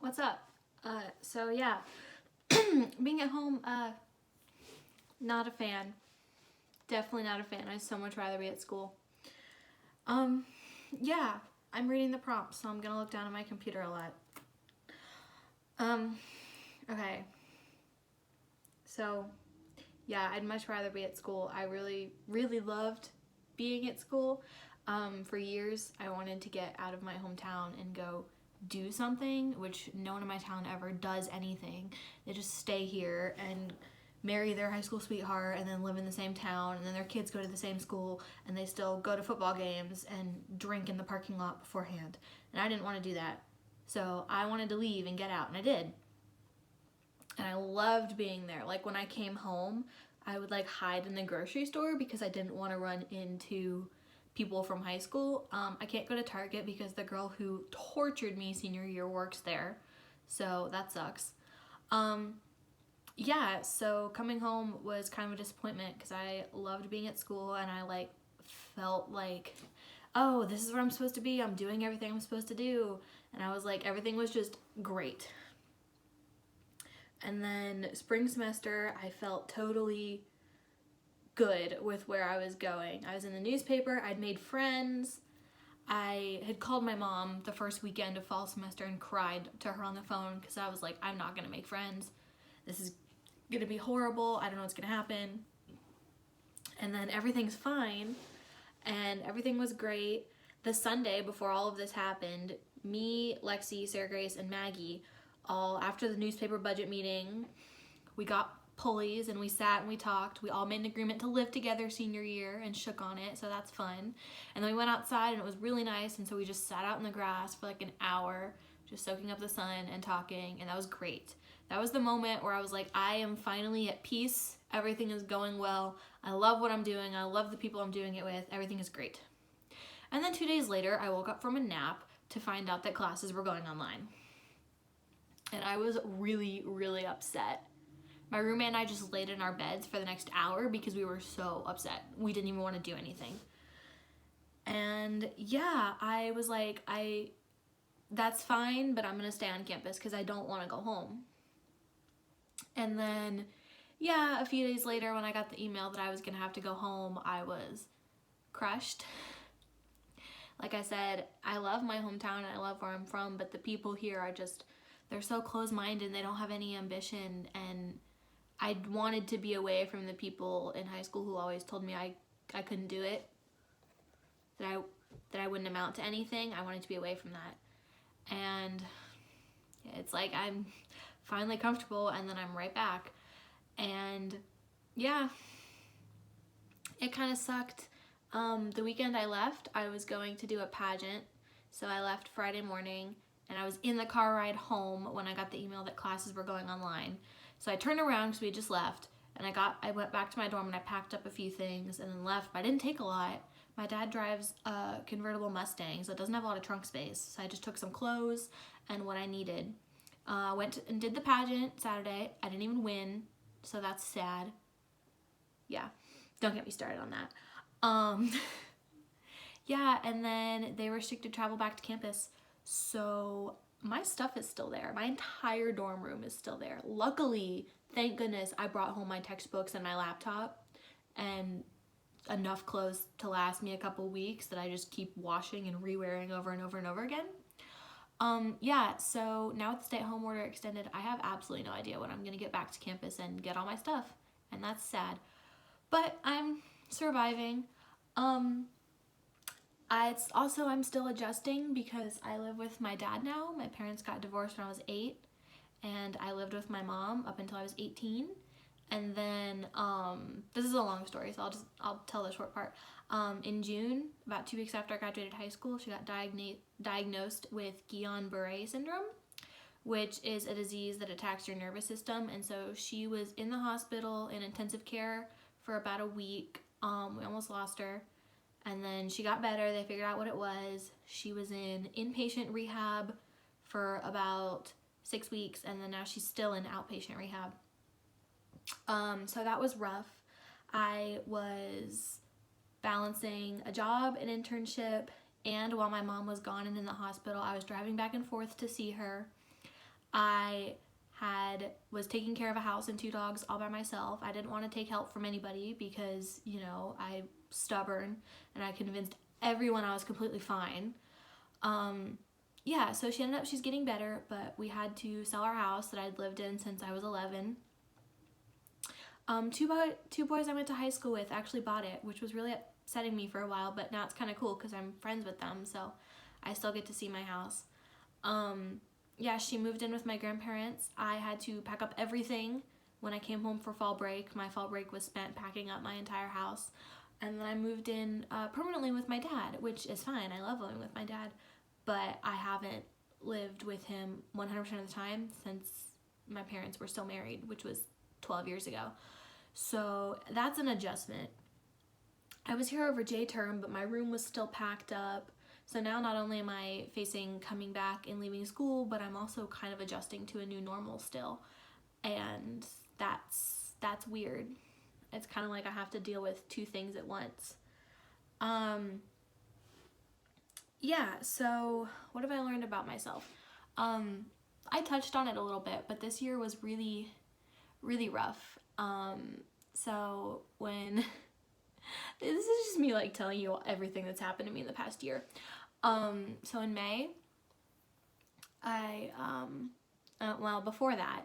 What's up? So yeah, being at home, not a fan. Definitely not a fan. I'd so much rather be at school. Um, yeah, I'm reading the prompts, so I'm gonna look down at my computer a lot. Um, okay. So, yeah, I'd much rather be at school. I really, really loved being at school. For years, I wanted to get out of my hometown and go do something, which no one in my town ever does anything. They just stay here and marry their high school sweetheart and then live in the same town, and then their kids go to the same school and they still go to football games and drink in the parking lot beforehand. And I didn't want to do that. So I wanted to leave and get out, and I did. And I loved being there. Like when I came home, I would like hide in the grocery store because I didn't want to run into people from high school. I can't go to Target because the girl who tortured me senior year works there, so that sucks. Um, yeah, so coming home was kind of a disappointment because I loved being at school and I like felt like, oh, this is where I'm supposed to be. I'm doing everything I'm supposed to do, and I was like, everything was just great. And then spring semester, I felt totally good with where I was going. I was in the newspaper, I'd made friends. I had called my mom the first weekend of fall semester and cried to her on the phone because I was like, I'm not gonna make friends. This is gonna be horrible. I don't know what's gonna happen. And then everything's fine, and everything was great. The Sunday before all of this happened, me, Lexi, Sarah Grace, and Maggie, all after the newspaper budget meeting, we got pulleys and we sat and we talked. We all made an agreement to live together senior year and shook on it, so that's fun. And then we went outside and it was really nice, and so we just sat out in the grass for like an hour, just soaking up the sun and talking, and that was great. That was the moment where I was like, I am finally at peace. Everything is going well. I love what I'm doing. I love the people I'm doing it with. Everything is great. And then 2 days later, I woke up from a nap to find out that classes were going online. And I was really, really upset. My roommate and I just laid in our beds for the next hour because we were so upset. We didn't even want to do anything. And yeah, I was like, that's fine, but I'm going to stay on campus because I don't want to go home. And then, yeah, a few days later when I got the email that I was going to have to go home, I was crushed. Like I said, I love my hometown and I love where I'm from, but the people here are just, they're so close-minded and they don't have any ambition, and I wanted to be away from the people in high school who always told me I couldn't do it, that I wouldn't amount to anything. I wanted to be away from that. And it's like I'm finally comfortable and then I'm right back. And yeah, it kind of sucked. The weekend I left, I was going to do a pageant. So I left Friday morning and I was in the car ride home when I got the email that classes were going online. So I turned around because we had just left, and I went back to my dorm and I packed up a few things and then left, but I didn't take a lot. My dad drives a convertible Mustang, so it doesn't have a lot of trunk space. So I just took some clothes and what I needed. Went and did the pageant Saturday. I didn't even win, so that's sad. Yeah, don't get me started on that. Yeah, and then they restricted travel back to campus. So my stuff is still there. My entire dorm room is still there. Luckily, thank goodness, I brought home my textbooks and my laptop and enough clothes to last me a couple weeks that I just keep washing and re-wearing over and over and over again. Yeah, so now with the stay-at-home order extended, I have absolutely no idea when I'm gonna get back to campus and get all my stuff, and that's sad. But I'm surviving. I'm still adjusting because I live with my dad now. My parents got divorced when I was 8, and I lived with my mom up until I was 18. And then this is a long story, so I'll tell the short part. In June, about 2 weeks after I graduated high school, she got diagnosed with Guillain-Barré syndrome, which is a disease that attacks your nervous system. And so she was in the hospital in intensive care for about a week. We almost lost her. And then she got better. They figured out what it was. She was in inpatient rehab for about 6 weeks, and then now she's still in outpatient rehab. So that was rough. I was balancing a job, an internship, and while my mom was gone and in the hospital, I was driving back and forth to see her. I was taking care of a house and 2 dogs all by myself. I didn't want to take help from anybody because, you know, I'm stubborn and I convinced everyone I was completely fine. Yeah, so she's getting better, but we had to sell our house that I'd lived in since I was 11. Two boys I went to high school with actually bought it, which was really upsetting me for a while, but now it's kind of cool because I'm friends with them, so I still get to see my house. Yeah, she moved in with my grandparents. I had to pack up everything when I came home for fall break. My fall break was spent packing up my entire house. And then I moved in permanently with my dad, which is fine. I love living with my dad. But I haven't lived with him 100% of the time since my parents were still married, which was 12 years ago. So that's an adjustment. I was here over J-term, but my room was still packed up. So now not only am I facing coming back and leaving school, but I'm also kind of adjusting to a new normal still. And that's weird. It's kind of like I have to deal with 2 things at once. Yeah, so what have I learned about myself? I touched on it a little bit, but this year was really, really rough. So when this is just me like telling you everything that's happened to me in the past year. So in May, before that,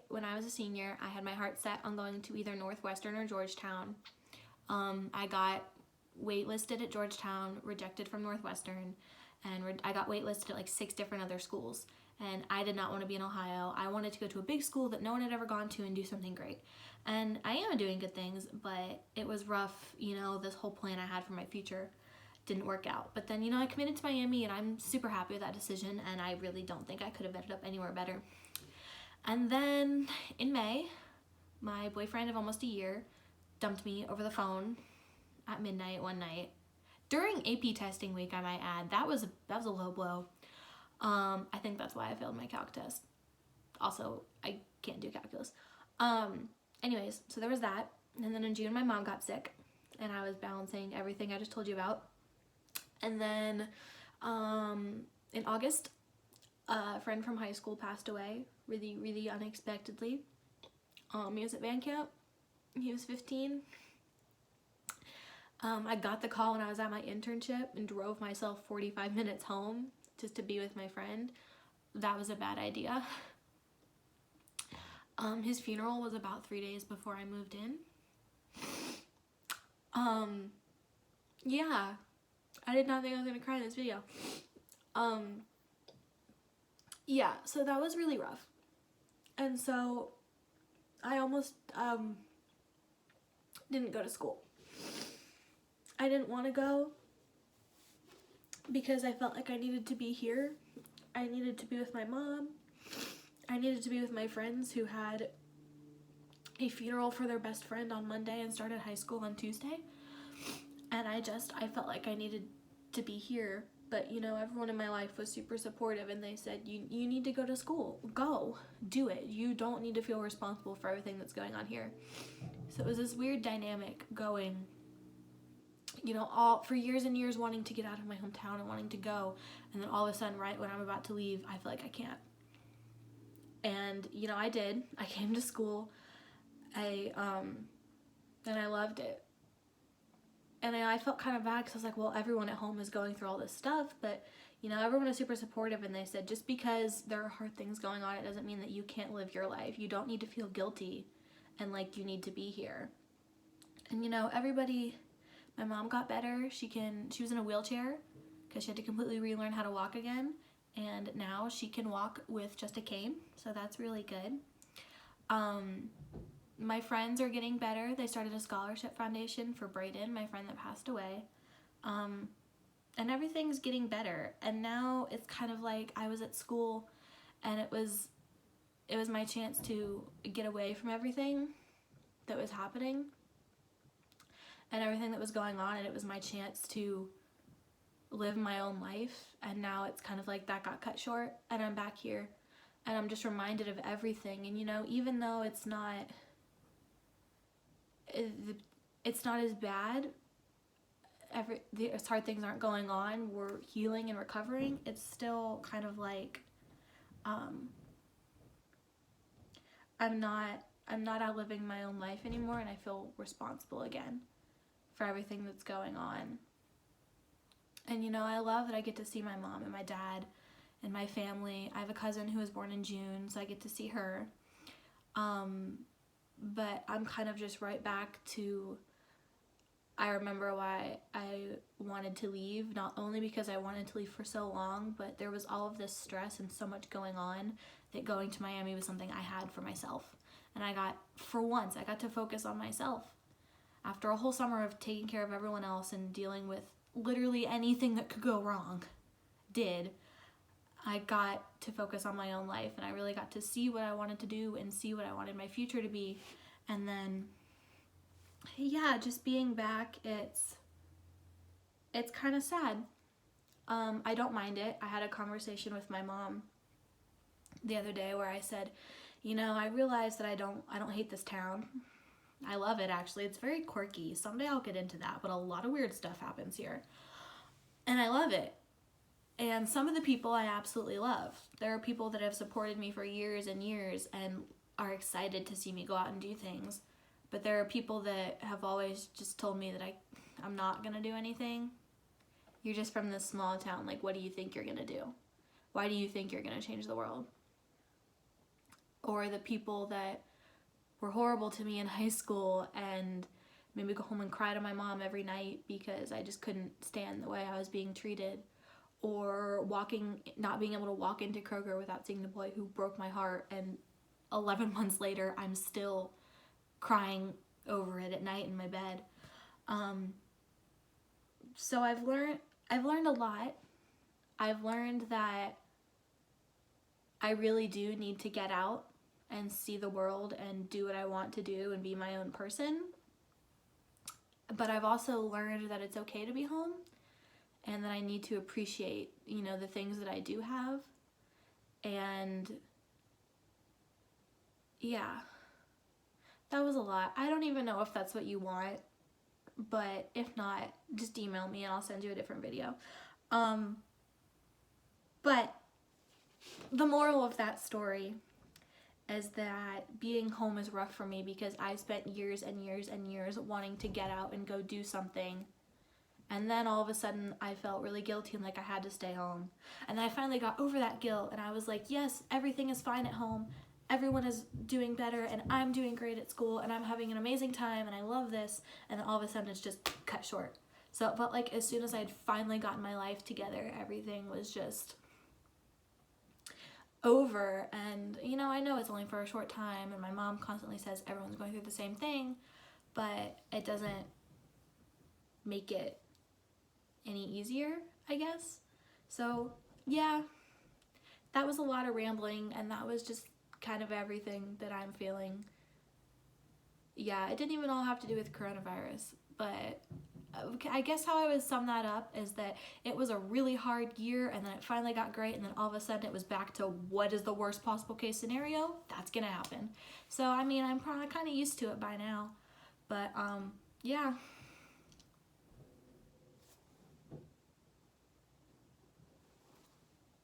when I was a senior, I had my heart set on going to either Northwestern or Georgetown. I got waitlisted at Georgetown, rejected from Northwestern, and I got waitlisted at like 6 different other schools. And I did not want to be in Ohio. I wanted to go to a big school that no one had ever gone to and do something great. And I am doing good things, but it was rough, you know, this whole plan I had for my future didn't work out. But then, you know, I committed to Miami and I'm super happy with that decision, and I really don't think I could have ended up anywhere better. And then in May, my boyfriend of almost a year dumped me over the phone at midnight one night. During AP testing week, I might add. That was a low blow. I think that's why I failed my calc test. Also, I can't do calculus. Anyways, so there was that. And then in June, my mom got sick, and I was balancing everything I just told you about. And then in August, a friend from high school passed away really, really unexpectedly. He was at band camp. He was 15. I got the call when I was at my internship and drove myself 45 minutes home just to be with my friend. That was a bad idea. His funeral was about 3 days before I moved in. Yeah, I did not think I was gonna cry in this video. Yeah, so that was really rough. And so I almost didn't go to school. I didn't want to go because I felt like I needed to be here. I needed to be with my mom. I needed to be with my friends who had a funeral for their best friend on Monday and started high school on Tuesday. And I felt like I needed to be here. But, you know, everyone in my life was super supportive, and they said, you need to go to school. Go. Do it. You don't need to feel responsible for everything that's going on here. So it was this weird dynamic going, you know, all for years and years wanting to get out of my hometown and wanting to go. And then all of a sudden, right when I'm about to leave, I feel like I can't. And, you know, I did. I came to school. And I loved it. And I felt kind of bad because I was like, well, everyone at home is going through all this stuff, but, you know, everyone is super supportive, and they said, just because there are hard things going on, it doesn't mean that you can't live your life. You don't need to feel guilty and like you need to be here. And, you know, my mom got better. She was in a wheelchair because she had to completely relearn how to walk again, and now she can walk with just a cane, so that's really good. My friends are getting better. They started a scholarship foundation for Brayden, my friend that passed away. And everything's getting better. And now it's kind of like I was at school, and it was my chance to get away from everything that was happening and everything that was going on, and it was my chance to live my own life. And now it's kind of like that got cut short, and I'm back here, and I'm just reminded of everything. And, you know, even though it's not as bad, as hard things aren't going on, we're healing and recovering, it's still kind of like I'm not out living my own life anymore, and I feel responsible again for everything that's going on. And you know, I love that I get to see my mom and my dad and my family. I have a cousin who was born in June, so I get to see her. But I'm kind of just right back to, I remember why I wanted to leave, not only because I wanted to leave for so long, but there was all of this stress and so much going on that going to Miami was something I had for myself. And for once, I got to focus on myself. After a whole summer of taking care of everyone else and dealing with literally anything that could go wrong, I got to focus on my own life, and I really got to see what I wanted to do and see what I wanted my future to be. And then, yeah, just being back, it's kind of sad. I don't mind it. I had a conversation with my mom the other day where I said, you know, I realized that I don't hate this town. I love it, actually. It's very quirky. Someday I'll get into that, but a lot of weird stuff happens here. And I love it. And some of the people I absolutely love. There are people that have supported me for years and years and are excited to see me go out and do things. But there are people that have always just told me that I'm not going to do anything. You're just from this small town. Like, what do you think you're going to do? Why do you think you're going to change the world? Or the people that were horrible to me in high school and made me go home and cry to my mom every night because I just couldn't stand the way I was being treated. Or not being able to walk into Kroger without seeing the boy who broke my heart, and 11 months later I'm still crying over it at night in my bed. So I've learned a lot. I've learned that I really do need to get out and see the world and do what I want to do and be my own person. But I've also learned that it's okay to be home, and that I need to appreciate, you know, the things that I do have. And yeah, that was a lot. I don't even know if that's what you want, but if not, just email me and I'll send you a different video. But the moral of that story is that being home is rough for me because I spent years and years and years wanting to get out and go do something. And then all of a sudden I felt really guilty and like I had to stay home. And then I finally got over that guilt and I was like, yes, everything is fine at home. Everyone is doing better and I'm doing great at school and I'm having an amazing time and I love this. And then all of a sudden it's just cut short. So it felt like as soon as I had finally gotten my life together, everything was just over. And you know, I know it's only for a short time and my mom constantly says everyone's going through the same thing, but it doesn't make it any easier, I guess. So yeah, that was a lot of rambling, and that was just kind of everything that I'm feeling. Yeah, it didn't even all have to do with coronavirus, but I guess how I would sum that up is that it was a really hard year, and then it finally got great, and then all of a sudden it was back to what is the worst possible case scenario? That's gonna happen. So I mean, I'm probably kind of used to it by now, but yeah.